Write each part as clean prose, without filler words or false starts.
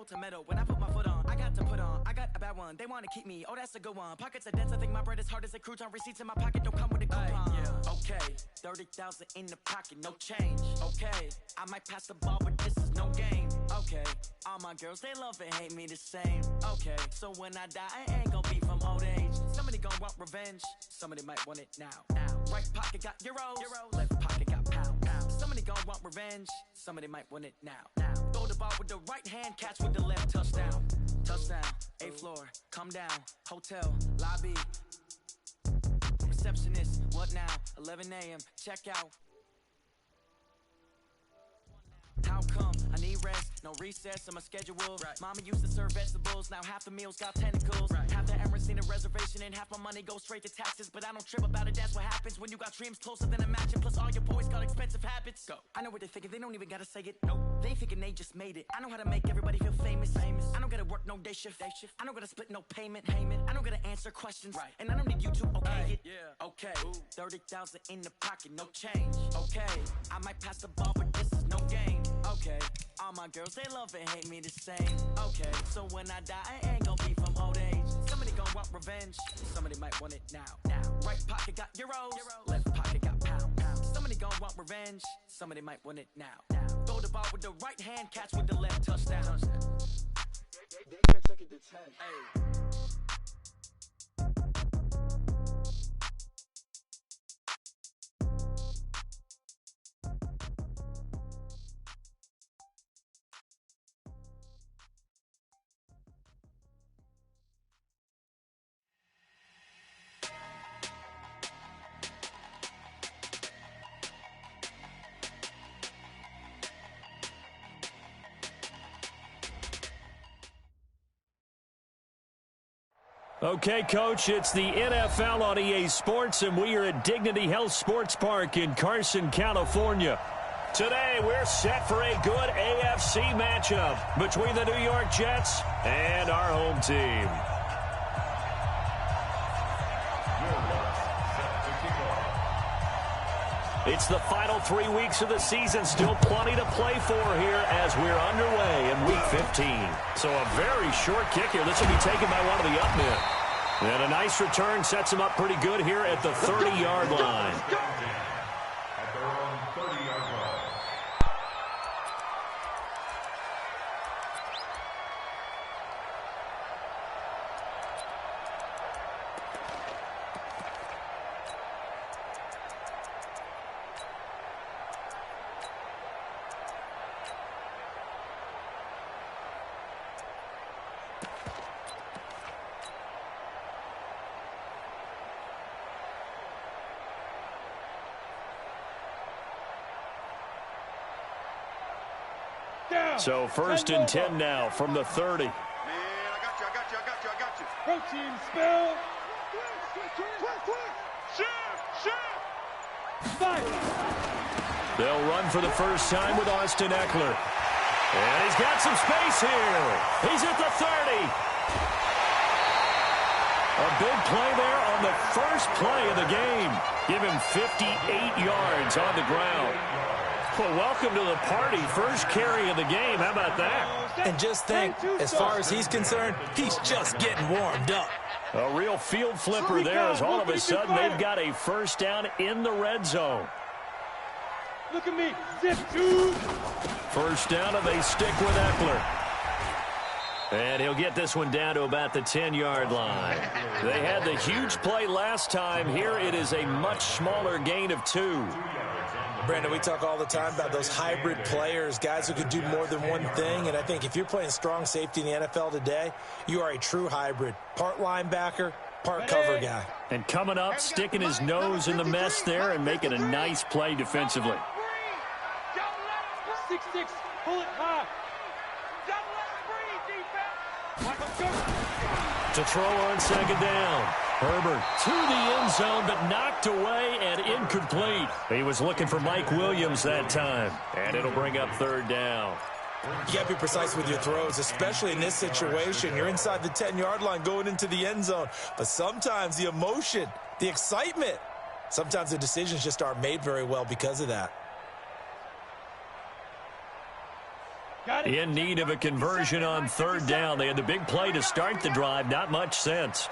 to metal. When I put my foot on, I got to put on. I got a bad one, they wanna keep me. Oh, that's a good one. Pockets are dense, I think my bread is hard as a crouton. Receipts in my pocket don't come with a coupon. Yeah. Okay, 30,000 in the pocket, no change. Okay, I might pass the ball, but this is no game. Okay, all my girls, they love and hate me the same. Okay, so when I die, I ain't gonna be from old age. Somebody gonna want revenge, somebody might want it now. Right pocket got euros, left pocket got pounds. Somebody gonna want revenge, somebody might want it now. Throw the ball with the right hand, catch with the left, touchdown. Touchdown, 8th floor, come down, hotel, lobby. Receptionist, what now? 11 a.m., check out. How come? I need rest, no recess on my schedule. Right. Mama used to serve vegetables, now half the meals got tentacles. Right. Half the Emirates need a reservation and half my money goes straight to taxes. But I don't trip about it, that's what happens when you got dreams closer than a mansion. Plus all your boys got expensive habits. Go. I know what they're thinking, they don't even gotta say it. Nope. They thinking they just made it. I know how to make everybody feel famous. I don't gotta work no day shift. I don't gotta split no payment. I don't gotta answer questions. Right. And I don't need you to okay it. Yeah. Okay. 30,000 in the pocket, no change. Okay. I might pass the ball, but this is no game. Okay, all my girls, they love and hate me the same. Okay, so when I die, I ain't gonna be from old age. Somebody gonna want revenge, somebody might want it now. Right pocket got euros, left pocket got pounds. Somebody gonna want revenge, somebody might want it now. Throw the ball with the right hand, catch with the left, touchdown. They can't take it to 10. Hey. Okay, Coach, it's the NFL on EA Sports, and we are at Dignity Health Sports Park in Carson, California. Today, we're set for a good AFC matchup between the New York Jets and our home team. It's the final 3 weeks of the season. Still plenty to play for here as we're underway in Week 15. So a very short kick here. This will be taken by one of the up men. And a nice return sets him up pretty good here at the 30-yard line. At their own 30-yard line. So 1st and 10 now from the 30. Man, I got you. Protein spill. They'll run for the first time with Austin Eckler. And he's got some space here. He's at the 30. A big play there on the first play of the game. Give him 58 yards on the ground. Well, welcome to the party. First carry of the game. How about that? And just think, as far as he's concerned, he's just getting warmed up. A real field flipper there as all of a sudden they've got a first down in the red zone. Look at me. Zip, dude. First down, and they stick with Eckler. And he'll get this one down to about the 10-yard line. They had the huge play last time. Here it is a much smaller gain of 2. Brandon, we talk all the time about those hybrid players, guys who could do more than one thing. And I think if you're playing strong safety in the NFL today, you are a true hybrid. Part linebacker, part cover guy. And coming up, sticking his nose in the mess there and making a nice play defensively. 6-6, pull it high. To throw on second down. Herbert to the end zone, but knocked away and incomplete. He was looking for Mike Williams that time. And it'll bring up 3rd down. You got to be precise with your throws, especially in this situation. You're inside the 10-yard line going into the end zone. But sometimes the emotion, the excitement, sometimes the decisions just aren't made very well because of that. In need of a conversion on third down. They had the big play to start the drive. Not much sense.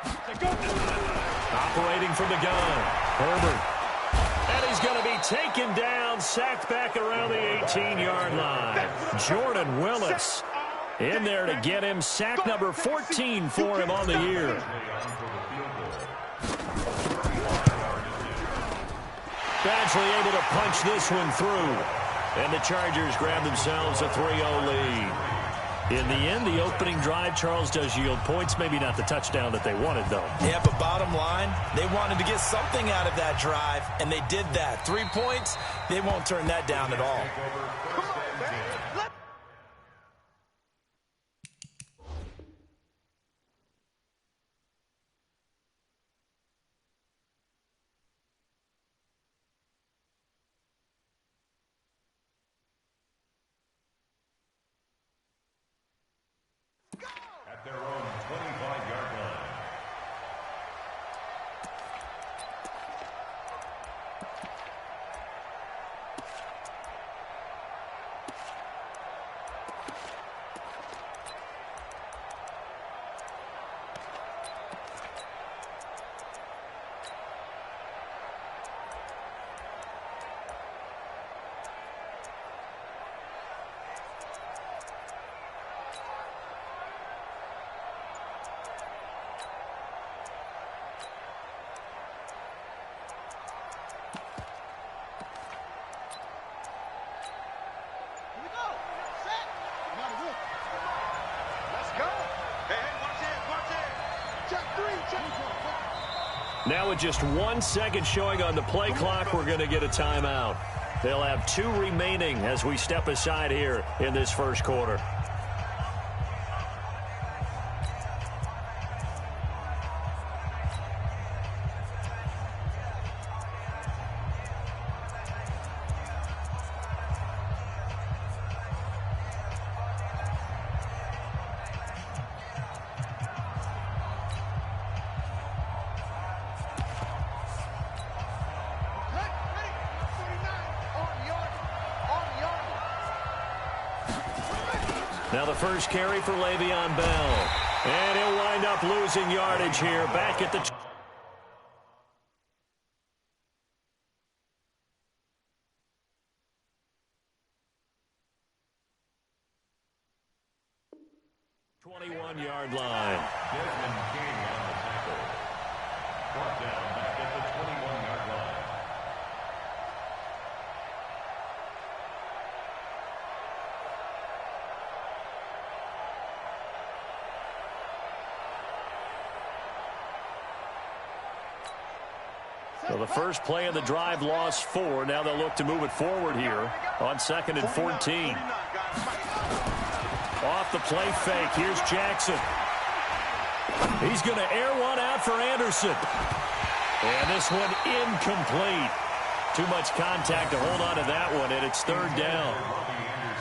Operating from the gun. Herbert. And he's going to be taken down, sacked back around the 18-yard line. Jordan Willis in there to get him. Sack number 14 for him on the year. Badgley able to punch this one through. And the Chargers grab themselves a 3-0 lead. In the end, the opening drive, Charles, does yield points. Maybe not the touchdown that they wanted, though. Yeah, but bottom line, they wanted to get something out of that drive, and they did that. 3 points, they won't turn that down at all. At their own 25-yard line. Now with just 1 second showing on the play clock, we're going to get a timeout. They'll have 2 remaining as we step aside here in this first quarter. Now the first carry for Le'Veon Bell. And he'll wind up losing yardage here back at the 21-yard line. Desmond King on the tackle. Brought down back at the 21-yard line. So the first play of the drive lost 4. Now they'll look to move it forward here on 2nd and 14. Off the play fake. Here's Jackson. He's going to air one out for Anderson. And this one incomplete. Too much contact to hold on to that one, and it's 3rd down.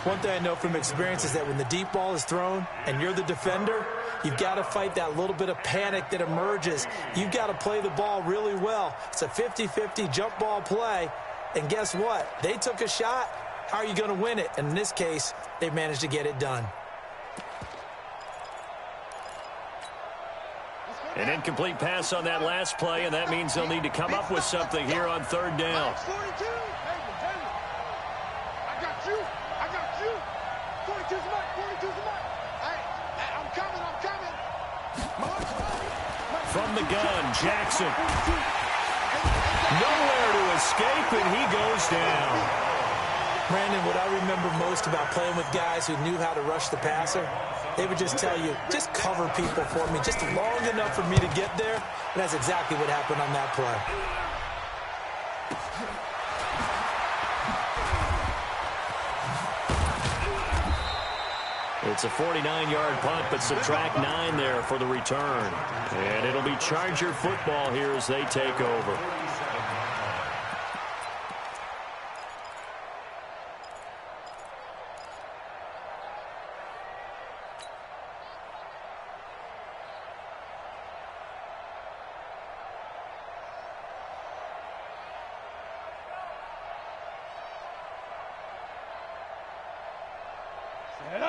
One thing I know from experience is that when the deep ball is thrown and you're the defender, you've got to fight that little bit of panic that emerges. You've got to play the ball really well. It's a 50-50 jump ball play. And guess what? They took a shot. How are you going to win it? And in this case, they managed to get it done. An incomplete pass on that last play, and that means they'll need to come up with something here on 3rd down. From the gun, Jackson. Nowhere to escape, and he goes down. Brandon, what I remember most about playing with guys who knew how to rush the passer, they would just tell you, just cover people for me, just long enough for me to get there. And that's exactly what happened on that play. It's a 49-yard punt, but subtract 9 there for the return. And it'll be Charger football here as they take over.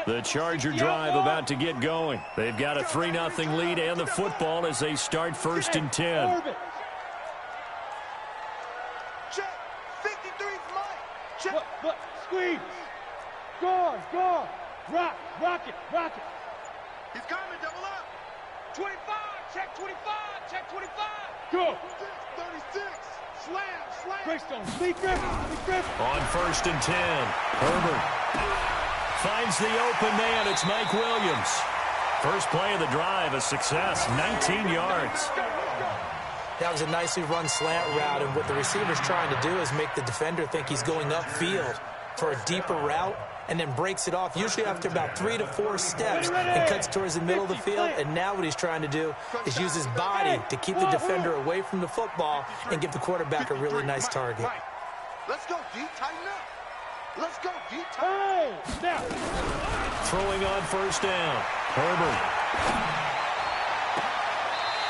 The Charger drive about to get going. They've got a 3-0 lead and the football as they start 1st and 10. Check. 53's mine. Check. Look, squeeze. Guard. Rock it. He's coming. Double up. 25. Check 25. Check 25. Go. 36. Slam. Greystone. Lee Griffin. On 1st and 10, Herbert finds the open man. It's Mike Williams. First play of the drive, a success, 19 yards. That was a nicely run slant route, and what the receiver's trying to do is make the defender think he's going upfield for a deeper route, and then breaks it off, usually after about 3 to 4 steps, and cuts towards the middle of the field. And now what he's trying to do is use his body to keep the defender away from the football and give the quarterback a really nice target. Let's go, D. Tighten up. Let's go, D. Hey, now. Throwing on 1st down, Herbert.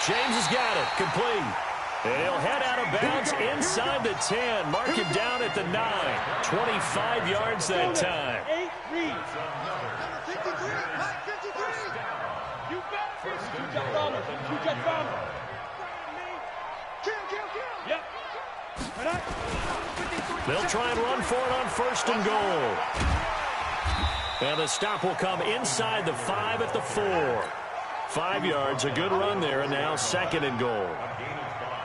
James has got it, complete. He'll head out of bounds inside the 10. Mark him down at the 9. 25 yards that time. 8 reads. 53. You better be 2-jet bombers. 2-jet bombers. Kill. Yep. They'll try and run for it on 1st and goal. And the stop will come inside the 5 at the 4. 5 yards, a good run there, and now 2nd and goal.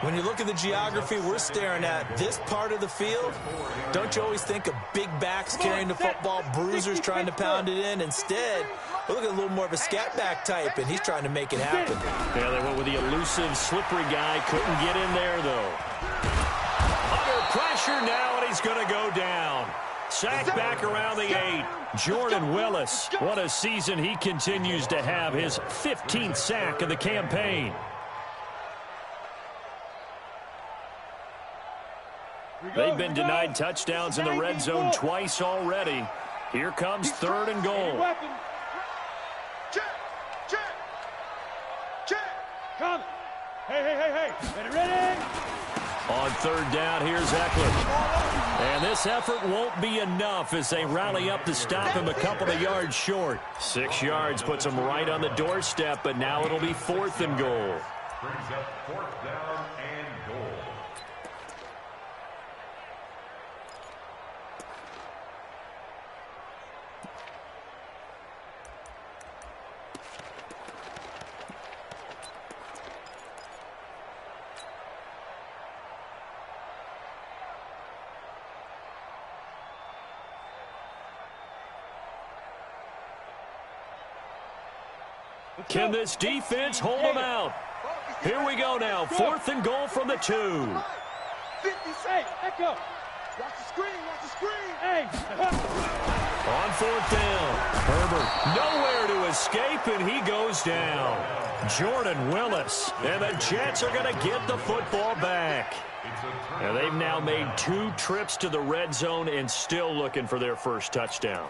When you look at the geography we're staring at, this part of the field, don't you always think of big backs carrying the football, bruisers trying to pound it in? Instead, we look at a little more of a scat back type, and he's trying to make it happen. Yeah, they went with the elusive, slippery guy. Couldn't get in there, though. Under pressure now, and he's going to go down. Sacked back around the 8. Jordan Willis. What a season he continues to have. His 15th sack of the campaign. They've been denied touchdowns in the red zone twice already. Here comes 3rd and goal. Check. Come. Hey. Ready? On 3rd down, here's Eckler. And this effort won't be enough as they rally up to stop him a couple of yards short. 6 yards puts him right on the doorstep, but now it'll be 4th and goal. Brings up 4th down and goal. Can this defense hold them out? Here we go now. 4th and goal from the 2. 50. Hey, Echo. Watch the screen. Hey. On 4th down, Herbert nowhere to escape, and he goes down. Jordan Willis, and the Jets are going to get the football back. And they've now made 2 trips to the red zone and still looking for their first touchdown.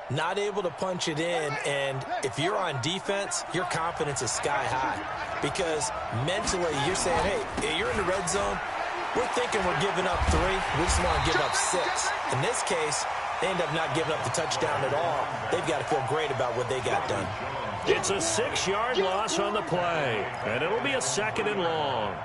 Not able to punch it in, and if you're on defense, your confidence is sky high. Because mentally, you're saying, hey, you're in the red zone. We're thinking we're giving up 3. We just want to give up 6. In this case, they end up not giving up the touchdown at all. They've got to feel great about what they got done. It's a 6-yard loss on the play, and it'll be a 2nd and long.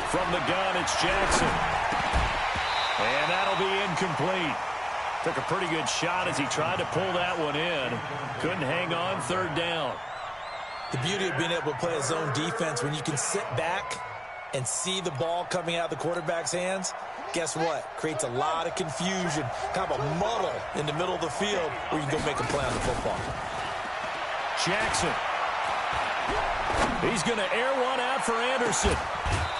From the gun, it's Jackson. And that'll be incomplete. Took a pretty good shot as he tried to pull that one in. Couldn't hang on 3rd down. The beauty of being able to play a zone defense when you can sit back and see the ball coming out of the quarterback's hands, guess what? Creates a lot of confusion, kind of a muddle in the middle of the field where you can go make a play on the football. Jackson. He's going to air one out for Anderson.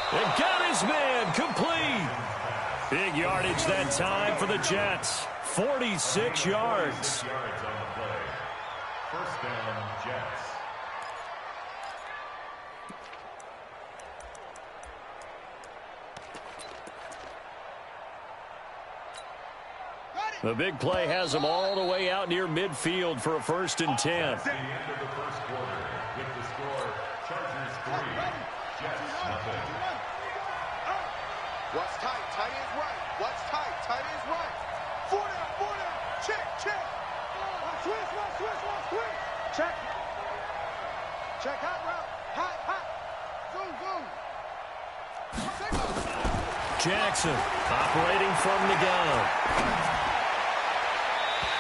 And got his man complete. Big yardage that time for the Jets. 46 yards. 46 yards on the play. First down, Jets. The big play has them all the way out near midfield for a 1st and 10. At the end of the first quarter, with the score, Chargers 3, Jets nothing. What's tight? Tight is right. What's tight? Tight is right. 4 down, 4 down. Check, check. Switch. Check. Check, hot route. Hot. Zoom. Jackson operating from the gun.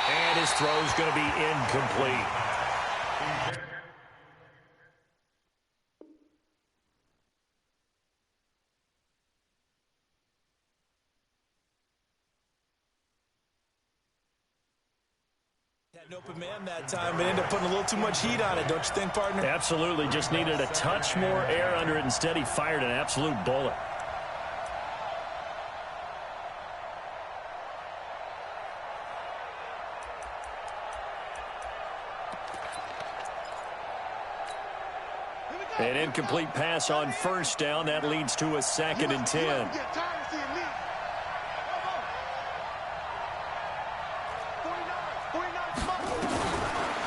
And his throw's going to be incomplete. Had an open man that time, but ended up putting a little too much heat on it, don't you think, partner? Absolutely. Just needed a touch more air under it. Instead, he fired an absolute bullet. An incomplete pass on 1st down. That leads to a 2nd and 10.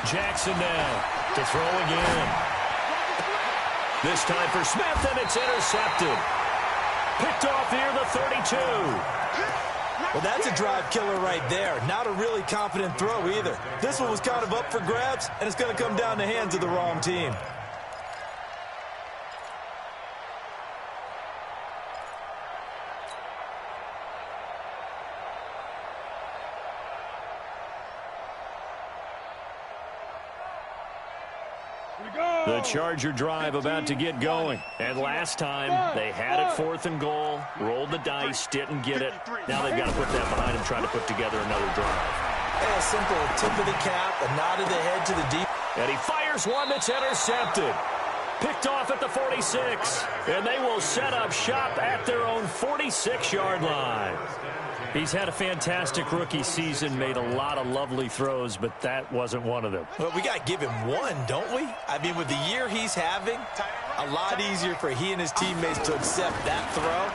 Jackson now to throw again. This time for Smith, and it's intercepted. Picked off near the 32. Well, that's a drive killer right there. Not a really confident throw either. This one was kind of up for grabs, and it's going to come down the hands of the wrong team. The Charger drive about to get going. And last time, they had it 4th and goal, rolled the dice, didn't get it. Now they've got to put that behind and try to put together another drive. A simple tip of the cap, a nod of the head to the deep. And he fires one that's intercepted. Picked off at the 46. And they will set up shop at their own 46-yard line. He's had a fantastic rookie season, made a lot of lovely throws, but that wasn't one of them. Well, we got to give him one, don't we? I mean, with the year he's having, a lot easier for he and his teammates to accept that throw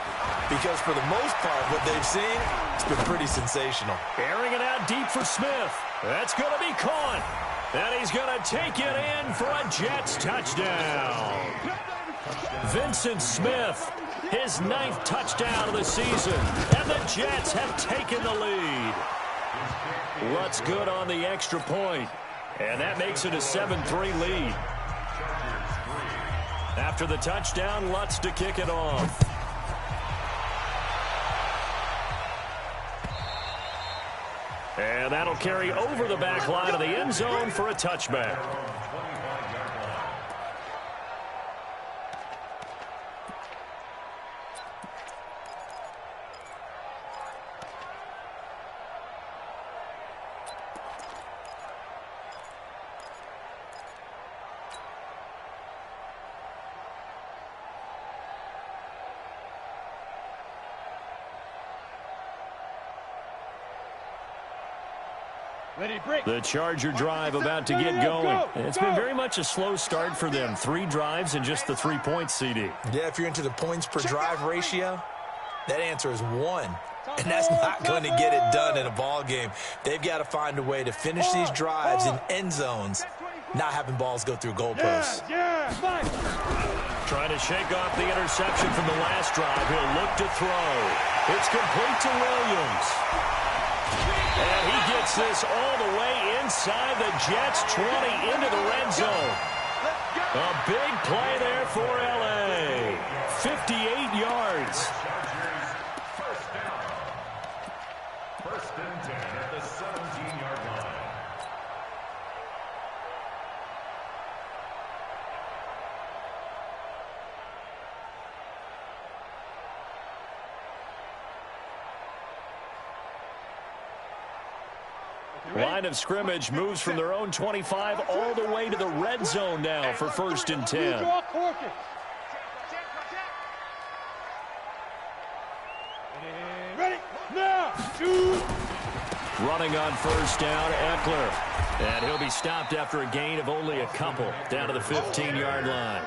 because for the most part, what they've seen, it's been pretty sensational. Airing it out deep for Smith. That's going to be caught. And he's going to take it in for a Jets touchdown. Vincent Smith, his 9th touchdown of the season, and the Jets have taken the lead. Lutz good on the extra point, and that makes it a 7-3 lead. After the touchdown, Lutz to kick it off. And that'll carry over the back line of the end zone for a touchback. The Charger drive about to get going. It's been very much a slow start for them. 3 drives and just the 3 points, CD. Yeah, if you're into the points per drive ratio, that answer is 1. And that's not going to get it done in a ball game. They've got to find a way to finish these drives in end zones, not having balls go through goalposts. Trying to shake off the interception from the last drive. He'll look to throw. It's complete to Williams. And he gets this all the way inside the Jets' 20 into the red zone. A big play there for L.A. 58 yards. First down. 1st and 10 at the 17-yard line. Line of scrimmage moves from their own 25 all the way to the red zone now for 1st and 10. Running on first down, Eckler. And he'll be stopped after a gain of only a couple, down to the 15-yard line.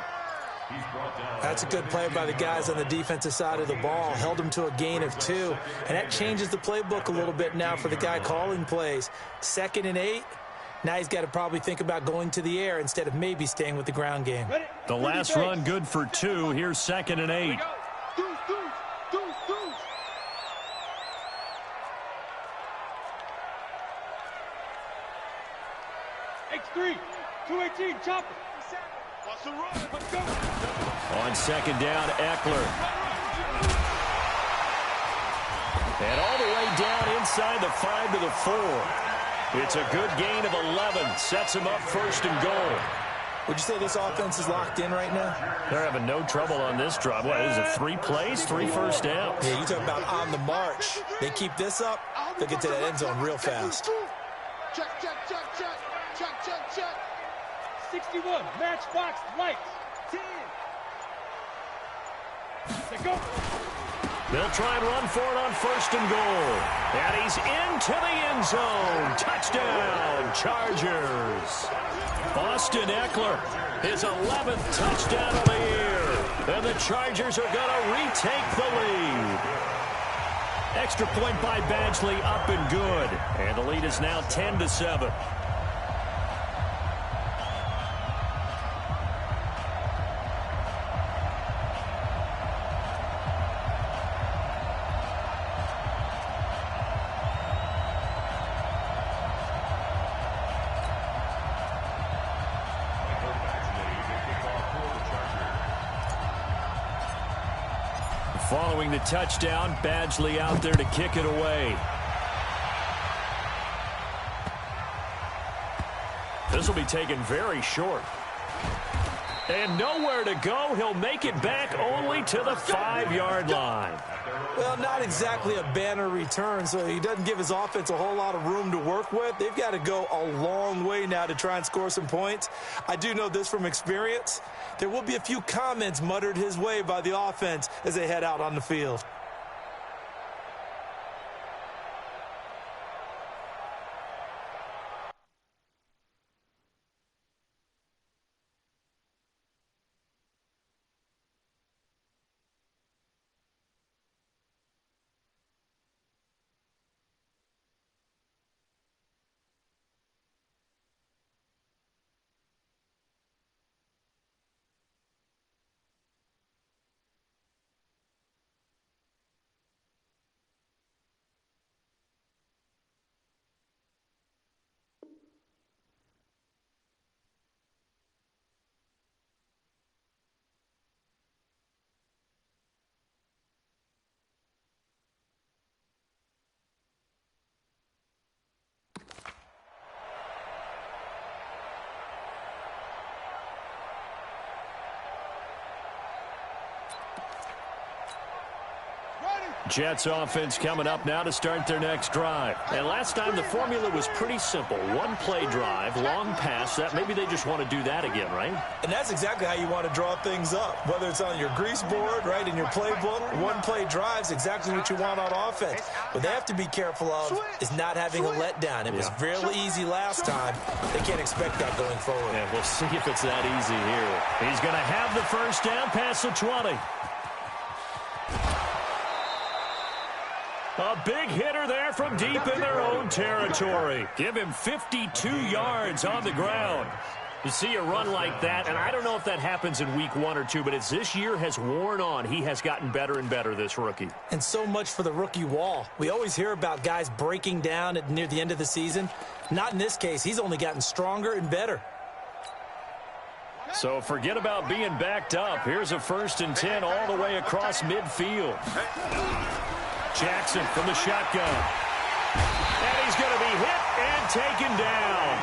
That's a good play by the guys on the defensive side of the ball. Held them to a gain of 2. And that changes the playbook a little bit now for the guy calling plays. 2nd and 8. Now he's got to probably think about going to the air instead of maybe staying with the ground game. The last run good for 2. Here's 2nd and 8. X3, 218, chopper. What's the run? Let's go. On 2nd down, Eckler. And all the way down inside the 5 to the 4. It's a good gain of 11. Sets him up 1st and goal. Would you say this offense is locked in right now? They're having no trouble on this drive. What is it, 3 plays, 3 first downs? Yeah, you talk about on the march. They keep this up, they'll get to that end zone real fast. Check, check, check, check. Check, check, check. 61, matchbox lights. 10. Let's go. They'll try and run for it on 1st and goal. And he's into the end zone. Touchdown, Chargers. Austin Eckler, his 11th touchdown of the year. And the Chargers are going to retake the lead. Extra point by Badgley, up and good. And the lead is now 10-7. Following the touchdown, Badgley out there to kick it away. This will be taken very short. And nowhere to go. He'll make it back only to the 5-yard line. Well, not exactly a banner return, so he doesn't give his offense a whole lot of room to work with. They've got to go a long way now to try and score some points. I do know this from experience. There will be a few comments muttered his way by the offense as they head out on the field. Jets offense coming up now to start their next drive. And last time the formula was pretty simple. 1-play drive, long pass. That maybe they just want to do that again, right? And that's exactly how you want to draw things up. Whether it's on your grease board, right, in your playbook, 1-play drive's exactly what you want on offense. What they have to be careful of is not having a letdown. It was real easy last time. They can't expect that going forward. Yeah, we'll see if it's that easy here. He's going to have the first down past the 20. A big hitter there from deep in their own territory. Give him 52 yards on the ground. You see a run like that, and I don't know if that happens in week 1 or 2, but as this year has worn on, he has gotten better and better, this rookie. And so much for the rookie wall. We always hear about guys breaking down near the end of the season. Not in this case. He's only gotten stronger and better. So forget about being backed up. Here's a 1st and 10 all the way across midfield. Jackson from the shotgun. And he's going to be hit and taken down.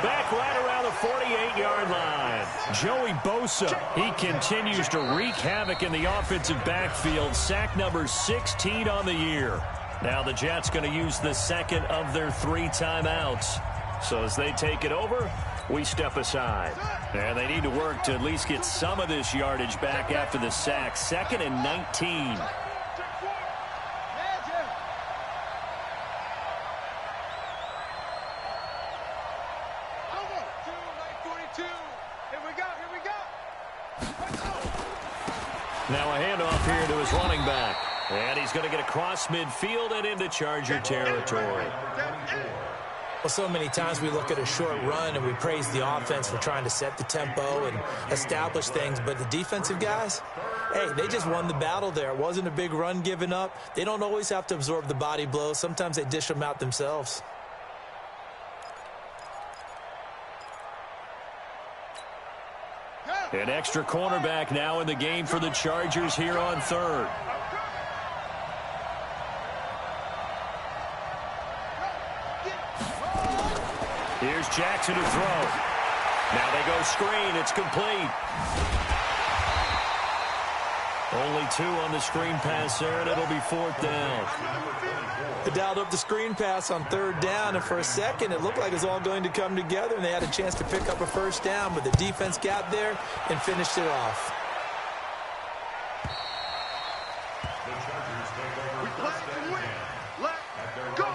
Back right around the 48-yard line. Joey Bosa, he continues to wreak havoc in the offensive backfield. Sack number 16 on the year. Now the Jets going to use the second of their 3 timeouts. So as they take it over, we step aside. And they need to work to at least get some of this yardage back after the sack. 2nd and 19. 2. Here we go. Here we go. Now a handoff here to his running back. And he's going to get across midfield and into Charger territory. Well, so many times we look at a short run and we praise the offense for trying to set the tempo and establish things, but the defensive guys, hey, they just won the battle there. It wasn't a big run given up. They don't always have to absorb the body blows. Sometimes they dish them out themselves. An extra cornerback now in the game for the Chargers here on third. Here's Jackson to throw. Now they go screen. It's complete. Only 2 on the screen pass there, and it'll be 4th down. They dialed up the screen pass on 3rd down, and for a second it looked like it was all going to come together, and they had a chance to pick up a 1st down, but the defense got there and finished it off. We play to win. Let's go.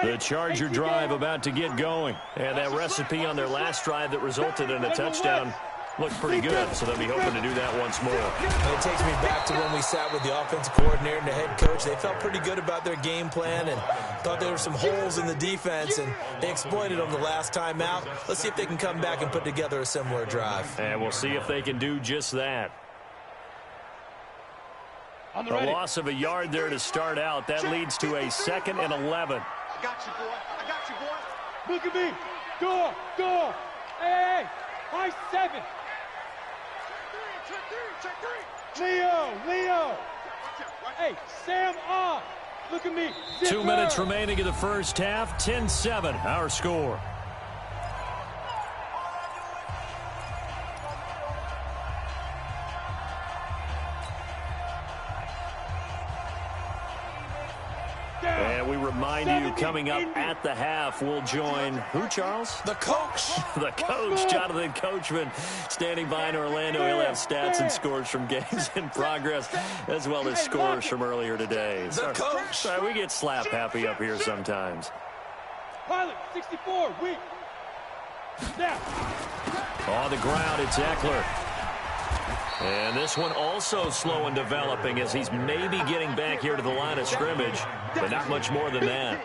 The Charger drive about to get going. And that recipe on their last drive that resulted in a touchdown looked pretty good, so they'll be hoping to do that once more. And it takes me back to when we sat with the offensive coordinator and the head coach. They felt pretty good about their game plan and thought there were some holes in the defense, and they exploited them the last time out. Let's see if they can come back and put together a similar drive. And we'll see if they can do just that. A loss of a yard there to start out. That leads to a 2nd and 11. I got you, boy. I got you, boy. Look at me. Go. Hey. High 7. Check 3. Leo. Hey, Sam off. Look at me. 2 minutes remaining in the first half. 10-7, our score. And we remind you, coming up at the half, we'll join who, Charles? The coach. The coach, Jonathan Coachman, standing by in Orlando. He'll have stats and scores from games in progress, as well as scores from earlier today. The coach. Sorry, we get slap happy up here sometimes. Pilot, 64, weak. Snap. On the ground, it's Eckler. And this one also slow in developing as he's maybe getting back here to the line of scrimmage, but not much more than that.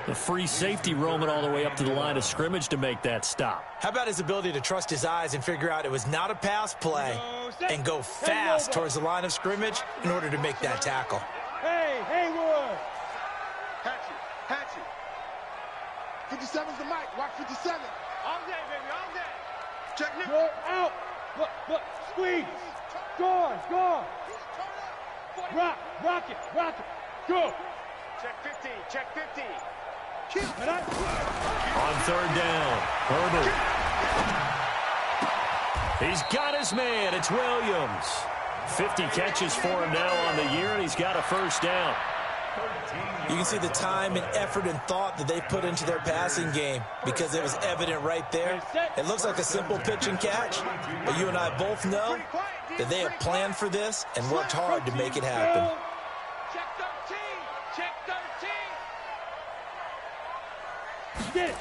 The free safety roaming all the way up to the line of scrimmage to make that stop. How about his ability to trust his eyes and figure out it was not a pass play and go fast towards the line of scrimmage in order to make that tackle? Hey, Haywood. Hatchet. 57's the mic. Watch 57. All day, baby, all day. Check Nick. Go out. Look, squeeze. Go on. Rock it. Go. Check 50. On 3rd down, Herbert. He's got his man. It's Williams. 50 catches for him now on the year, and he's got a 1st down. You can see the time and effort and thought that they put into their passing game because it was evident right there. It looks like a simple pitch and catch, but you and I both know that they have planned for this and worked hard to make it happen. Check 13. Get it.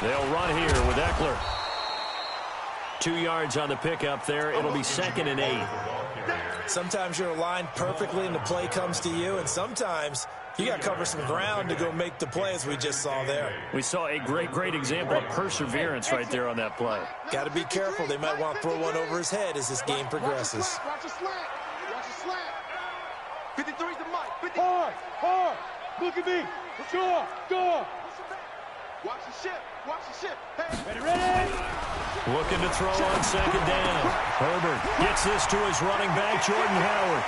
They'll run here with Eckler. 2 yards on the pickup there. It'll be 2nd and 8. Sometimes you're aligned perfectly and the play comes to you, and sometimes you got to cover some ground to go make the play, as we just saw there. We saw a great example of perseverance right there on that play. Got to be careful. They might want to throw one over his head as this game progresses. Watch a slant. 53's the mic. 50. Hard. Look at me. Go. Watch the ship. Hey. Ready. Looking to throw on 2nd down. Herbert gets this to his running back, Jordan Howard.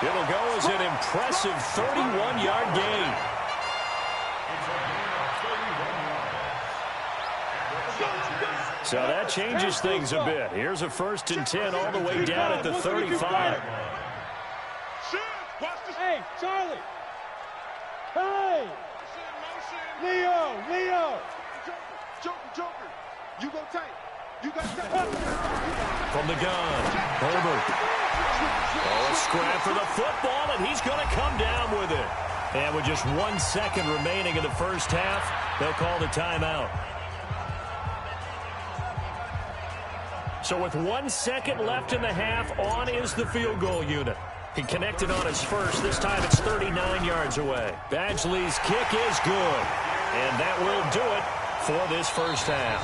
It'll go as an impressive 31-yard gain. So that changes things a bit. Here's a 1st and 10 all the way down at the 35. Hey, Charlie. Hey. Leo. Joker. You go tight. You got tight. From the gun, Herbert. Oh, a scrap for the football, and he's going to come down with it. And with just 1 second remaining in the first half, they'll call the timeout. So with 1 second left in the half, on is the field goal unit. He connected on his first. This time it's 39 yards away. Badgley's kick is good. And that will do it for this first half.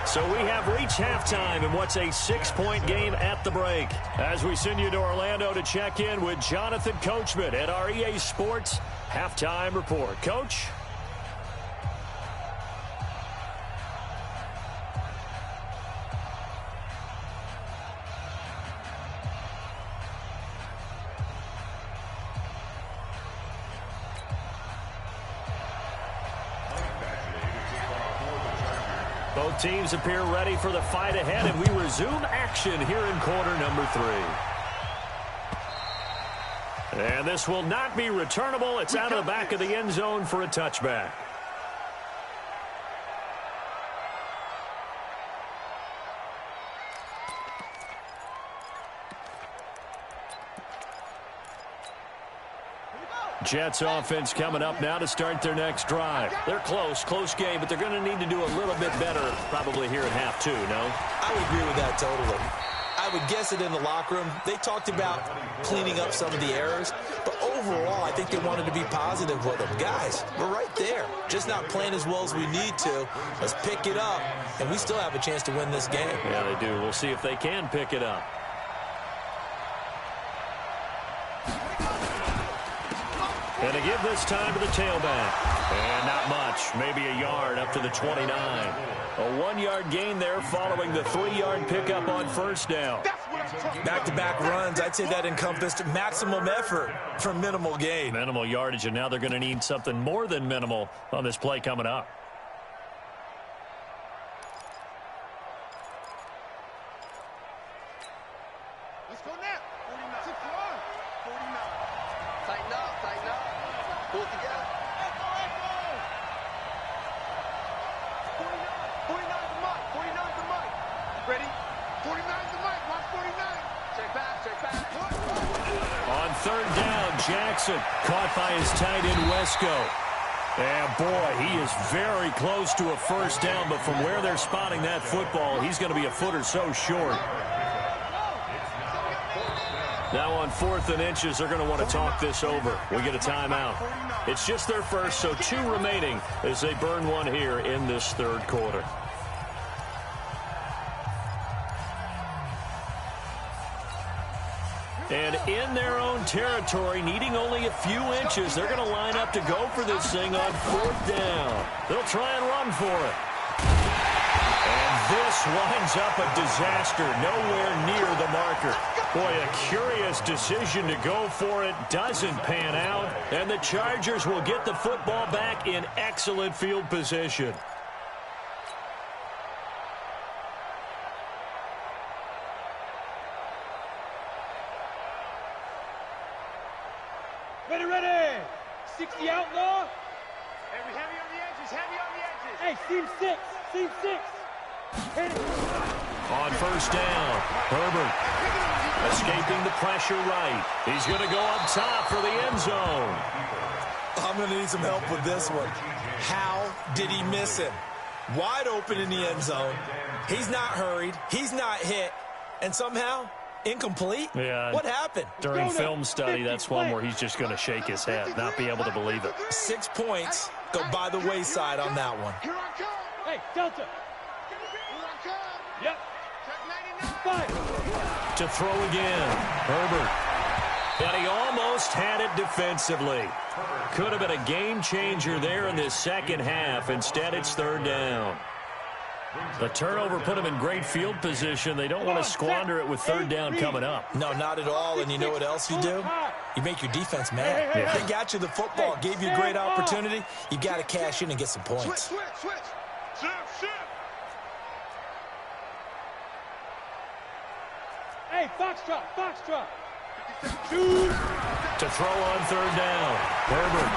So we have reached halftime in what's a 6-point game at the break. As we send you to Orlando to check in with Jonathan Coachman at our EA Sports Halftime Report. Coach? Both teams appear ready for the fight ahead, and we resume action here in quarter number 3. And this will not be returnable. It's out of the back of the end zone for a touchback. Jets offense coming up now to start their next drive. They're close game, but they're going to need to do a little bit better probably here at half 2, no? I would agree with that totally. I would guess it in the locker room. They talked about cleaning up some of the errors, but overall, I think they wanted to be positive with them. Guys, we're right there. Just not playing as well as we need to. Let's pick it up, and we still have a chance to win this game. Yeah, they do. We'll see if they can pick it up. And to give this time to the tailback. And not much. Maybe a yard up to the 29. A 1-yard gain there following the 3-yard pickup on first down. Back-to-back runs, I'd say that encompassed maximum effort for minimal gain. Minimal yardage, and now they're going to need something more than minimal on this play coming up. Let's go now. 49. Tighten up. Pull it together. 49 the mic. 49 the mic. Ready? 49 the mic. Watch 49. Check back. On third down, Jackson caught by his tight end, Wesco. And boy, he is very close to a first down, but from where they're spotting that football, he's going to be a foot or so short. Now on 4th and inches, they're going to want to talk this over. We get a timeout. It's just their first, so 2 remaining as they burn one here in this third quarter. And in their own territory, needing only a few inches, they're going to line up to go for this thing on 4th down. They'll try and run for it. And this winds up a disaster, nowhere near the marker. Boy, a curious decision to go for it doesn't pan out, and the Chargers will get the football back in excellent field position. Ready. 60 outlaw. Heavy on the edges. Hey, seam 6. Hit it. On first down, Herbert escaping the pressure right. He's going to go up top for the end zone. I'm going to need some help with this one. How did he miss him? Wide open in the end zone. He's not hurried. He's not hit. And somehow, incomplete? Yeah. What happened? During film study, that's one where he's just going to shake his head, not be able to believe it. 6 points go by the wayside on that one. Here I come. Hey, Delta. Here I come. Yep. Check 99. 5. To throw again, Herbert. And he almost had it defensively. Could have been a game changer there in this second half. Instead, it's third down. The turnover put them in great field position. They don't want to squander it with third down coming up. No, not at all. And you know what else you do? You make your defense mad. Yeah. They got you the football, gave you a great opportunity. You got to cash in and get some points. Switch. Shift. Hey, Foxtrot. To throw on third down. Herbert.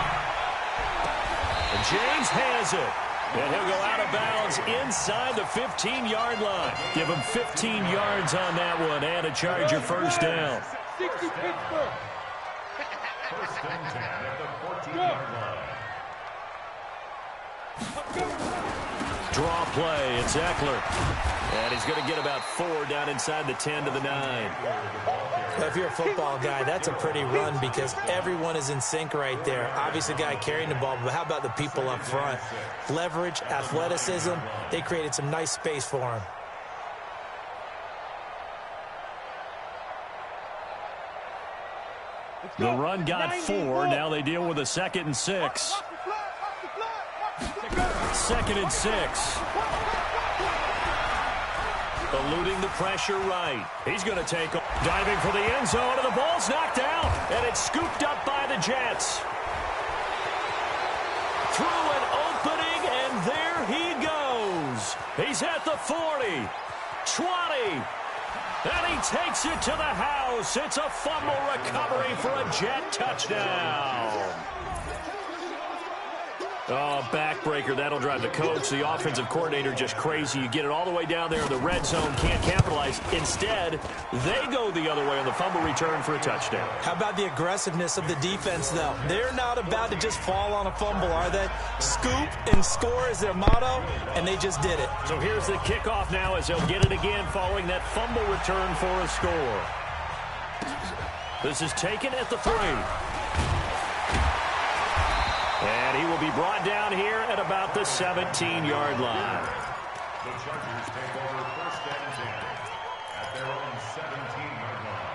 And James has it. And he'll go out of bounds inside the 15-yard line. Give him 15 yards on that one and a Charger first down. 60 Pittsburgh. First and 10 at the 14-yard line. Draw play. It's Eckler. And he's going to get about 4 down inside the 10 to the 9. If you're a football guy, that's a pretty run because everyone is in sync right there. Obviously, the guy carrying the ball, but how about the people up front? Leverage, athleticism, they created some nice space for him. The run got 4. Now they deal with a 2nd and 6. 2nd and 6. Eluding the pressure right. He's going to take off. Diving for the end zone, and the ball's knocked out. And it's scooped up by the Jets. Through an opening, and there he goes. He's at the 40, 20, and he takes it to the house. It's a fumble recovery for a Jet touchdown. Oh, backbreaker. That'll drive the coach, the offensive coordinator, just crazy. You get it all the way down there in the red zone, can't capitalize. Instead, they go the other way on the fumble return for a touchdown. How about the aggressiveness of the defense, though? They're not about to just fall on a fumble, are they? Scoop and score is their motto, and they just did it. So here's the kickoff now as they'll get it again following that fumble return for a score. This is taken at the 3. And he will be brought down here at about the 17-yard line. The Chargers take over first and 10 at their own 17-yard line.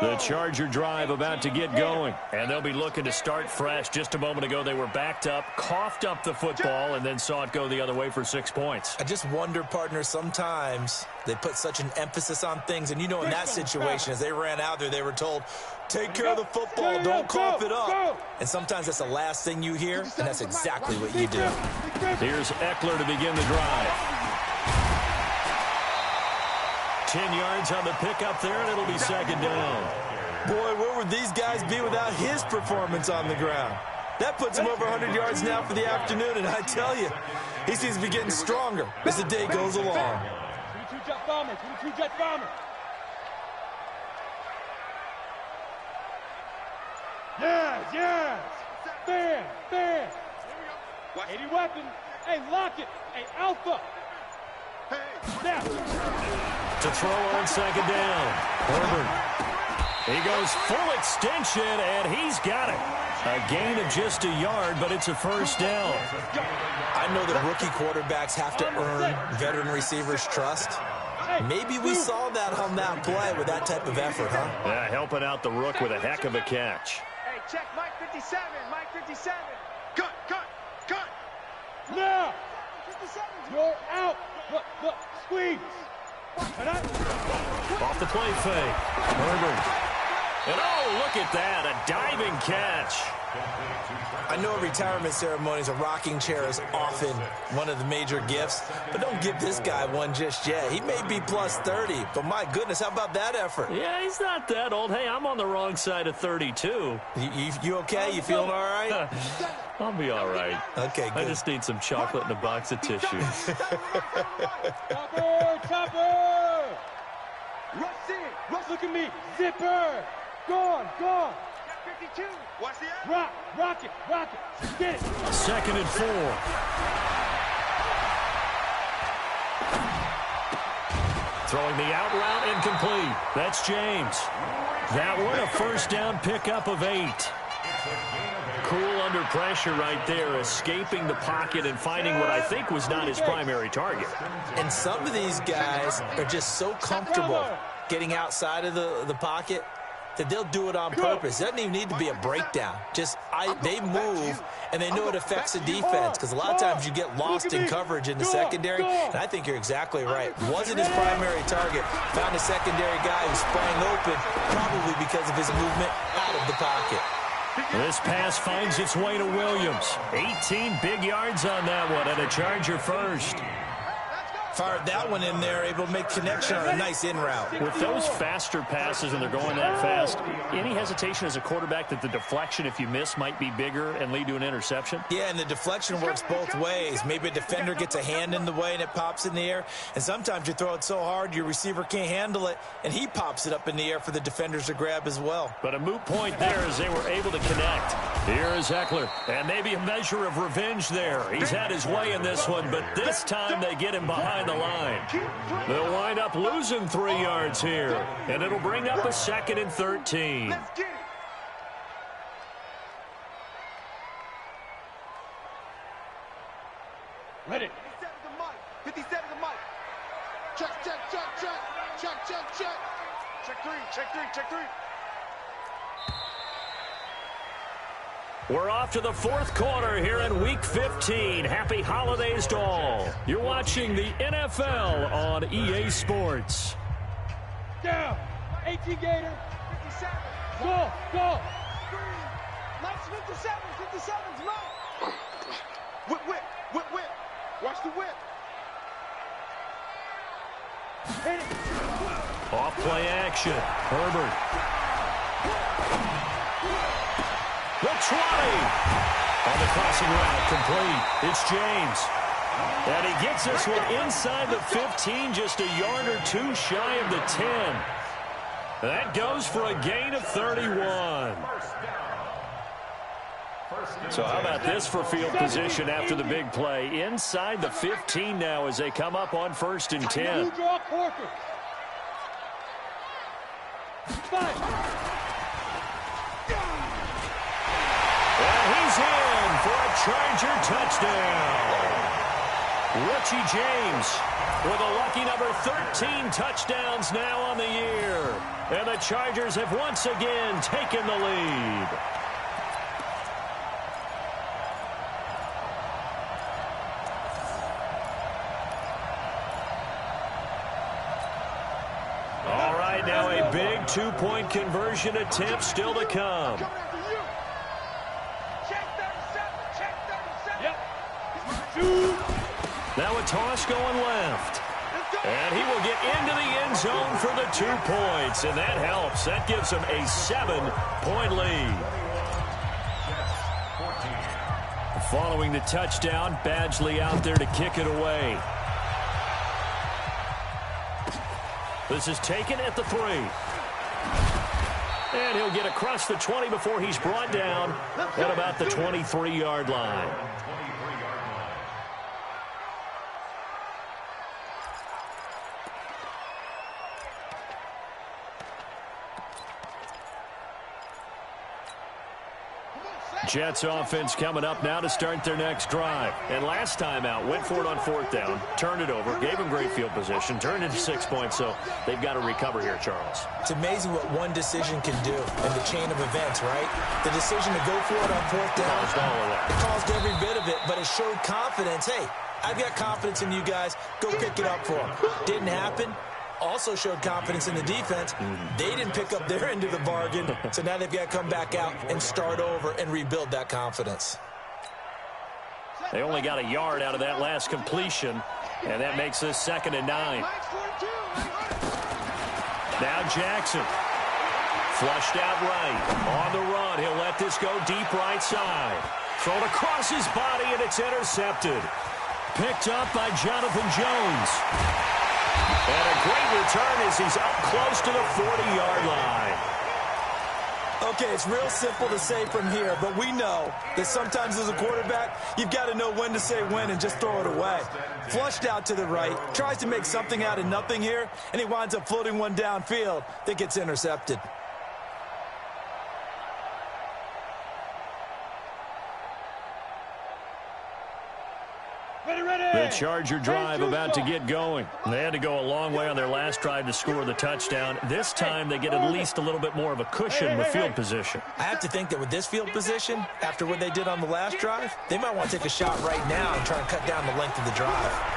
The Charger drive about to get going. And they'll be looking to start fresh. Just a moment ago, they were backed up, coughed up the football, and then saw it go the other way for 6 points. I just wonder, partner, sometimes they put such an emphasis on things. And you know, in that situation, as they ran out there, they were told, take care of the football, don't cough it up. And sometimes that's the last thing you hear, and that's exactly what you do. Here's Eckler to begin the drive. 10 yards on the pickup there, and it'll be 2nd down. Boy, where would these guys be without his performance on the ground? That puts him over 100 yards now for the afternoon, and I tell you, he seems to be getting stronger as the day goes along. 22 Jet Bombers. Yes. Fan. 80 weapons. Hey, lock it. Hey, Alpha. Snap. To throw on 2nd down. Herbert. He goes full extension, and he's got it. A gain of just a yard, but it's a first down. I know that rookie quarterbacks have to earn veteran receivers' trust. Maybe we saw that on that play with that type of effort, huh? Yeah, helping out the rook with a heck of a catch. Hey, check Mike 57. Cut. Now. You're out. Look. Squeeze. Off the play fake. Herbert. And oh, look at that. A diving catch. I know at retirement ceremonies, a rocking chair is often one of the major gifts, but don't give this guy one just yet. He may be plus 30, but my goodness, how about that effort? Yeah, he's not that old. Hey, I'm on the wrong side of 32. You okay? You feeling all right? I'll be all right. Okay, good. I just need some chocolate and a box of tissue. Chopper! Rush in! Look at me! Zipper! Gone! 52. Watch the out. Rock it! Get it! 2nd and 4. Throwing the out route incomplete. That's James. That one a first down pickup of 8. Cool under pressure right there, escaping the pocket and finding what I think was not his primary target. And some of these guys are just so comfortable getting outside of the pocket. that they'll do it on purpose. It doesn't even need to be a breakdown. Just they move, and they know it affects the defense, because a lot of times you get lost in coverage in the secondary, and I think you're exactly right. Wasn't his primary target. Found a secondary guy who sprang open, probably because of his movement out of the pocket. This pass finds its way to Williams. 18 big yards on that one, and a Charger first. Fired that one in there, able to make connection on a nice in route. With those faster passes and they're going that fast, any hesitation as a quarterback that the deflection, if you miss, might be bigger and lead to an interception? Yeah, and the deflection works both ways. Maybe a defender gets a hand in the way and it pops in the air, and sometimes you throw it so hard your receiver can't handle it, and he pops it up in the air for the defenders to grab as well. But a moot point there as they were able to connect. Here is Eckler, and maybe a measure of revenge there. He's had his way in this one, but this time they get him behind the line. They'll wind up losing 3 yards here, and it'll bring up a 2nd and 13. Let's get it. Ready. 57 to Mike. Check, check, check, check. Check, check, check. Check three, check three, check three. We're off to the 4th quarter here in Week 15. Happy holidays to all. You're watching the NFL on EA Sports. Down. 18 Gator. 57. Go, go. Mike's 57. 57's Mike. Whip, whip, whip, whip. Watch the whip. Hit it. Off play action. Herbert. The 20. On the crossing route, complete. It's James. And he gets this one inside the 15, just a yard or two shy of the 10. That goes for a gain of 31. So how about this for field position after the big play? Inside the 15 now as they come up on 1st and 10. You draw Corker. 5. And he's in for a Charger touchdown. Richie James with a lucky number 13 touchdowns now on the year. And the Chargers have once again taken the lead. All right, now a big 2-point conversion attempt still to come. Coming after you. Check 37. Check 37. Yep. 2. Now a toss going left. And he will get into the end zone for the 2 points. And that helps. That gives him a 7-point lead. Following the touchdown, Badgley out there to kick it away. This is taken at the 3. And he'll get across the 20 before he's brought down at about the 23-yard line. Jets offense coming up now to start their next drive. And last time out, went for it on 4th down, turned it over, gave them great field position, turned into 6 points, so they've got to recover here, Charles. It's amazing what one decision can do in the chain of events, right? The decision to go for it on 4th down, Caused all of that. it caused every bit of it, but it showed confidence. Hey, I've got confidence in you guys. Go pick it up for them. Didn't happen. Also showed confidence in the defense. They didn't pick up their end of the bargain, so now they've got to come back out and start over and rebuild that confidence. They only got a yard out of that last completion, and that makes this 2nd and 9. Now Jackson. Flushed out right. On the run. He'll let this go deep right side. Thrown across his body, and it's intercepted. Picked up by Jonathan Jones. And a great return as he's up close to the 40-yard line. Okay, it's real simple to say from here, but we know that sometimes as a quarterback, you've got to know when to say when and just throw it away. Flushed out to the right, tries to make something out of nothing here, and he winds up floating one downfield that gets intercepted. Ready, ready. The Charger drive about to get going. They had to go a long way on their last drive to score the touchdown. This time they get at least a little bit more of a cushion with field position. I have to think that with this field position, after what they did on the last drive, they might want to take a shot right now and try and cut down the length of the drive.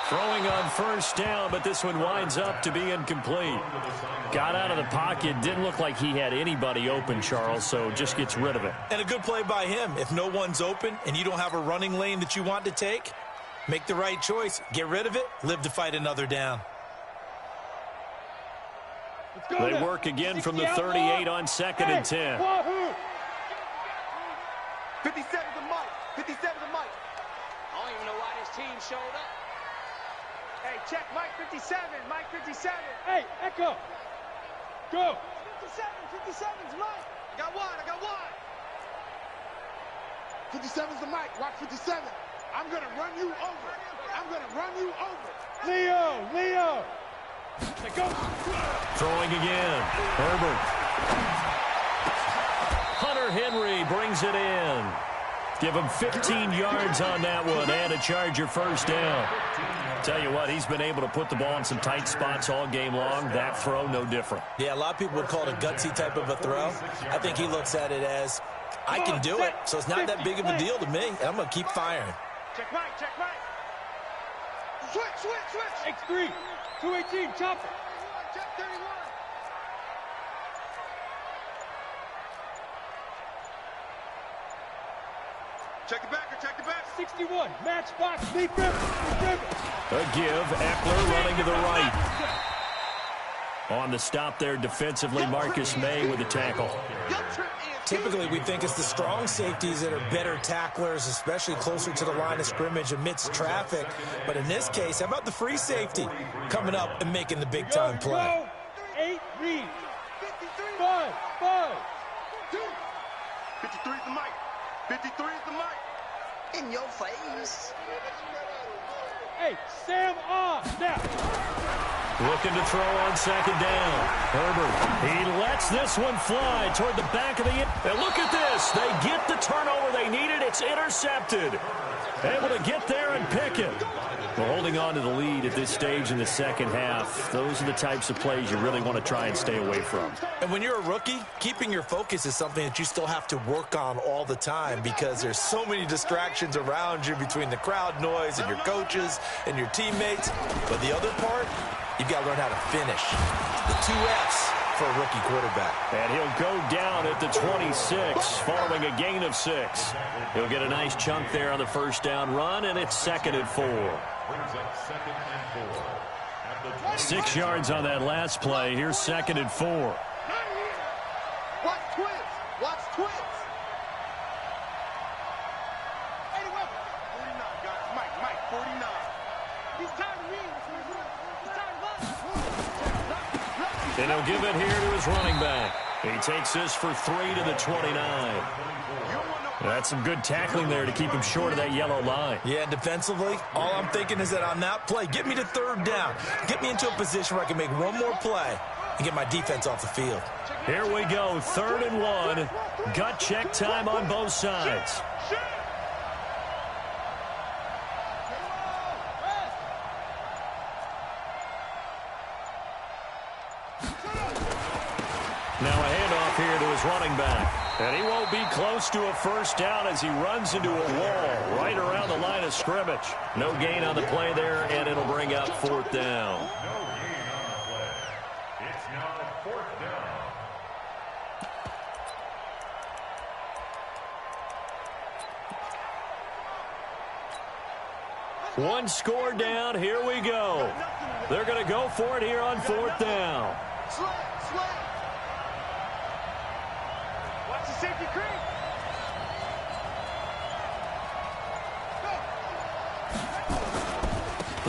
Throwing on first down, but this one winds up to be incomplete. Got out of the pocket, didn't look like he had anybody open, Charles, so just gets rid of it. And a good play by him. If no one's open and you don't have a running lane that you want to take, make the right choice. Get rid of it, live to fight another down. They work again from the 38 on 2nd and 10. 57 to Mike. 57 to Mike. I don't even know why this team showed up. Hey, check Mike 57. Mike 57. Hey, Echo. Go. 57. 57's Mike. I got one. 57's the Mike. Watch 57. I'm going to run you over. Leo. Go. Throwing again. Herbert. Hunter Henry brings it in. Give him 15 yards on that one and a Charger first down. Tell you what, he's been able to put the ball in some tight spots all game long. That throw, no different. Yeah, a lot of people would call it a gutsy type of a throw. I think he looks at it as, I can do it, so it's not that big of a deal to me, and I'm going to keep firing. Check Mike. Switch. X3. 218. Chopper. Check 31. Check the back. 61. Matchbox. Defense. A give. Eckler running to the right. On the stop there defensively, Marcus May with the tackle. Typically, we think it's the strong safeties that are better tacklers, especially closer to the line of scrimmage amidst traffic. But in this case, how about the free safety coming up and making the big-time play? 8 read. 5. 53's the Mike. 53's the Mike. In your face. Hey, Sam off. Now. Looking to throw on 2nd down. Herbert, he lets this one fly toward the back of the end. And look at this. They get the turnover they needed. It's intercepted. Able to get there and pick it. Well, holding on to the lead at this stage in the second half, those are the types of plays you really want to try and stay away from. And when you're a rookie, keeping your focus is something that you still have to work on all the time because there's so many distractions around you between the crowd noise and your coaches and your teammates. But the other part, you've got to learn how to finish. The 2 Fs for a rookie quarterback. And he'll go down at the 26 following a gain of 6. He'll get a nice chunk there on the first down run, and it's 2nd and 4. 6 yards on that last play. Here's 2nd and 4. Watch twins. 81. 49, guys. Mike, 49. He's tired of me. He's tired of us. And he'll give it here to his running back. He takes this for 3 to the 29. That's some good tackling there to keep him short of that yellow line. Yeah, and defensively, all I'm thinking is that on that play, get me to 3rd down. Get me into a position where I can make one more play and get my defense off the field. Here we go, 3rd and 1. Gut check time on both sides. Now a handoff here to his running back. And he won't be close to a first down as he runs into a wall right around the line of scrimmage. No gain on the play there, and it'll bring up 4th down. No gain on the play. It's now 4th down. One score down. Here we go. They're going to go for it here on 4th down. Slay. Watch the safety creep.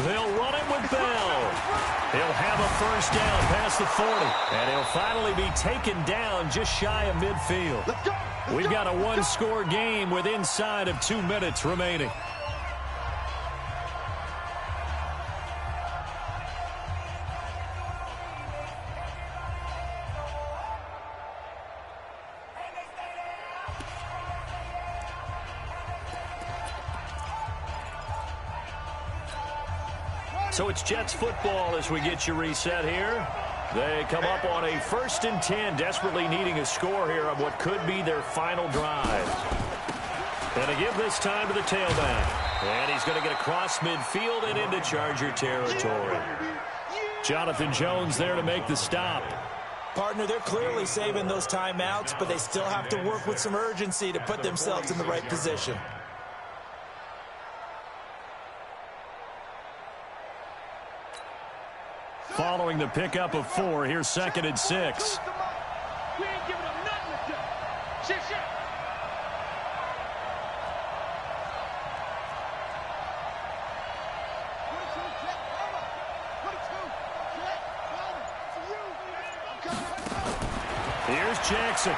They'll run it with Bell. He'll have a first down past the 40. And he'll finally be taken down just shy of midfield. We've got a one-score game with inside of 2 minutes remaining. So it's Jets football as we get you reset here. They come up on a 1st and 10, desperately needing a score here on what could be their final drive. And they give this time to the tailback. And he's going to get across midfield and into Charger territory. Jonathan Jones there to make the stop. Partner, they're clearly saving those timeouts, but they still have to work with some urgency to put themselves in the right position. Following the pickup of 4, here's 2nd and 6. We ain't giving them nothing to do. Shit, shit. Here's Jackson.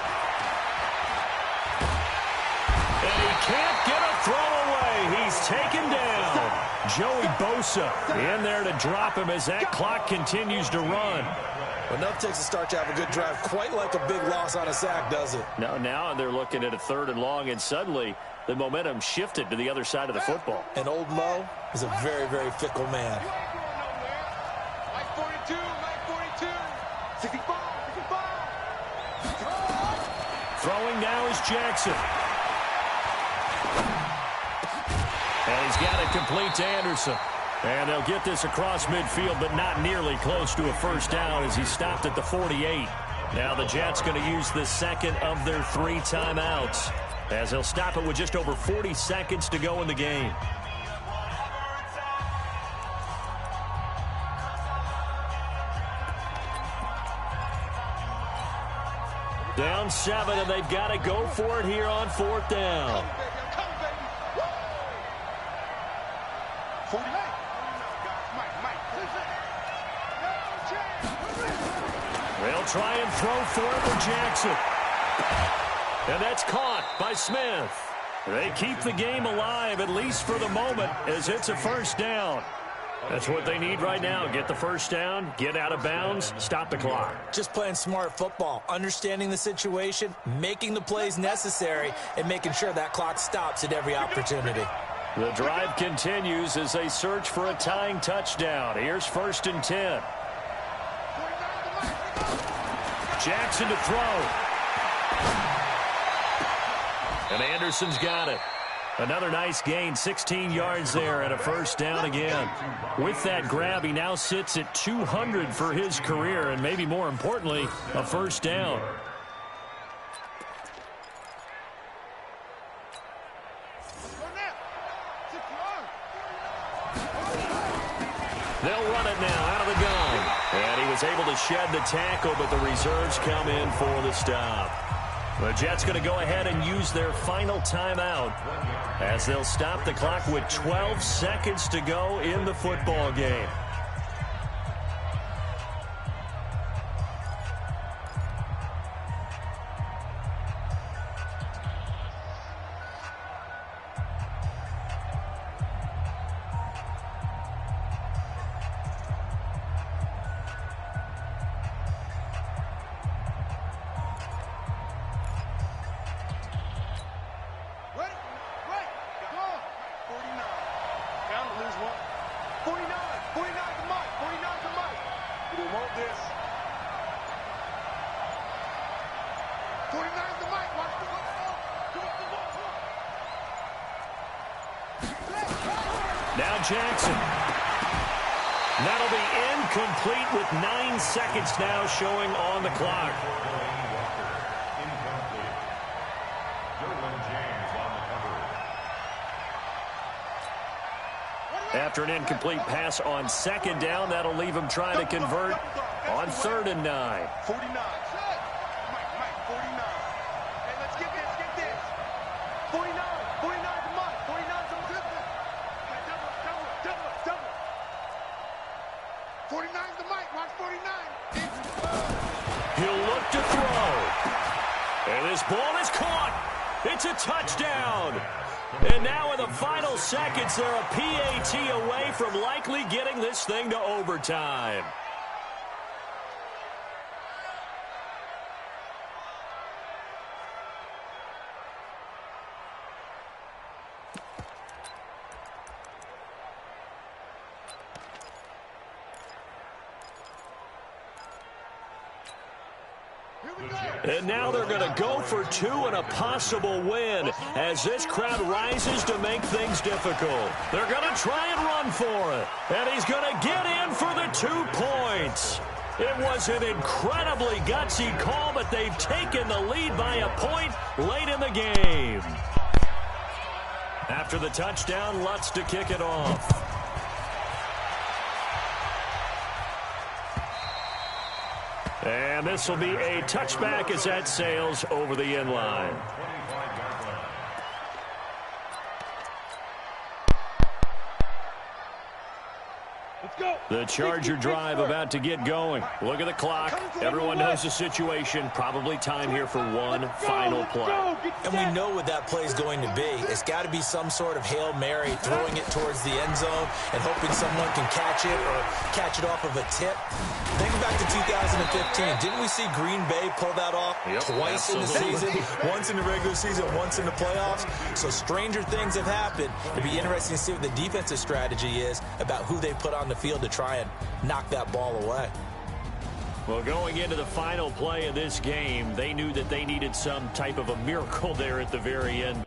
And he can't get a throw away. He's taken down. Joey Bosa in there to drop him as that clock continues to run. Enough takes a start to have a good drive, quite like a big loss on a sack, does it? Now they're looking at a 3rd and long, and suddenly the momentum shifted to the other side of the football. And old Mo is a very, very fickle man. Mike 42, Mike 42. 65, 65. Throwing now is Jackson. And he's got it complete to Anderson. And they'll get this across midfield, but not nearly close to a 1st down as he stopped at the 48. Now the Jets going to use the 2nd of their 3 timeouts as they'll stop it with just over 40 seconds to go in the game. Down 7, and they've got to go for it here on 4th down. 49. They'll try and throw for it with Jackson. And that's caught by Smith. They keep the game alive, at least for the moment, as it's a 1st down. That's what they need right now. Get the 1st down, get out of bounds, stop the clock. Just playing smart football, understanding the situation, making the plays necessary, and making sure that clock stops at every opportunity. The drive continues as they search for a tying touchdown. Here's 1st and 10. Jackson to throw. And Anderson's got it. Another nice gain, 16 yards there and a 1st down again. With that grab, he now sits at 200 for his career and maybe more importantly, a 1st down. They'll run it now out of the gun. And he was able to shed the tackle, but the reserves come in for the stop. The Jets going to go ahead and use their final timeout as they'll stop the clock with 12 seconds to go in the football game. Now Jackson. That'll be incomplete with 9 seconds now showing on the clock. After an incomplete pass on 2nd down, that'll leave him trying to convert on 3rd and 9. 49. Mike, 49. Hey, let's get this. 49. 49 to Mike. 49 to Mike. Double. 49 to Mike. Watch 49. He'll look to throw. And this ball is caught. It's a touchdown. And now in the final seconds, they're a PAT away from likely getting this thing to overtime. And now they're going to go for two and a possible win as this crowd rises to make things difficult. They're going to try and run for it. And he's going to get in for the 2 points. It was an incredibly gutsy call, but they've taken the lead by a point late in the game. After the touchdown, Lutz to kick it off. And this will be a touchback as that sails over the end line. The Charger drive about to get going. Look at the clock. Everyone knows the situation. Probably time here for one final play. And we know what that play is going to be. It's got to be some sort of Hail Mary, throwing it towards the end zone and hoping someone can catch it or catch it off of a tip. Think back to 2015. Didn't we see Green Bay pull that off twice in the season? Once in the regular season, once in the playoffs. So stranger things have happened. It'd be interesting to see what the defensive strategy is about who they put on the field to try and knock that ball away. Well, going into the final play of this game, they knew that they needed some type of a miracle there at the very end.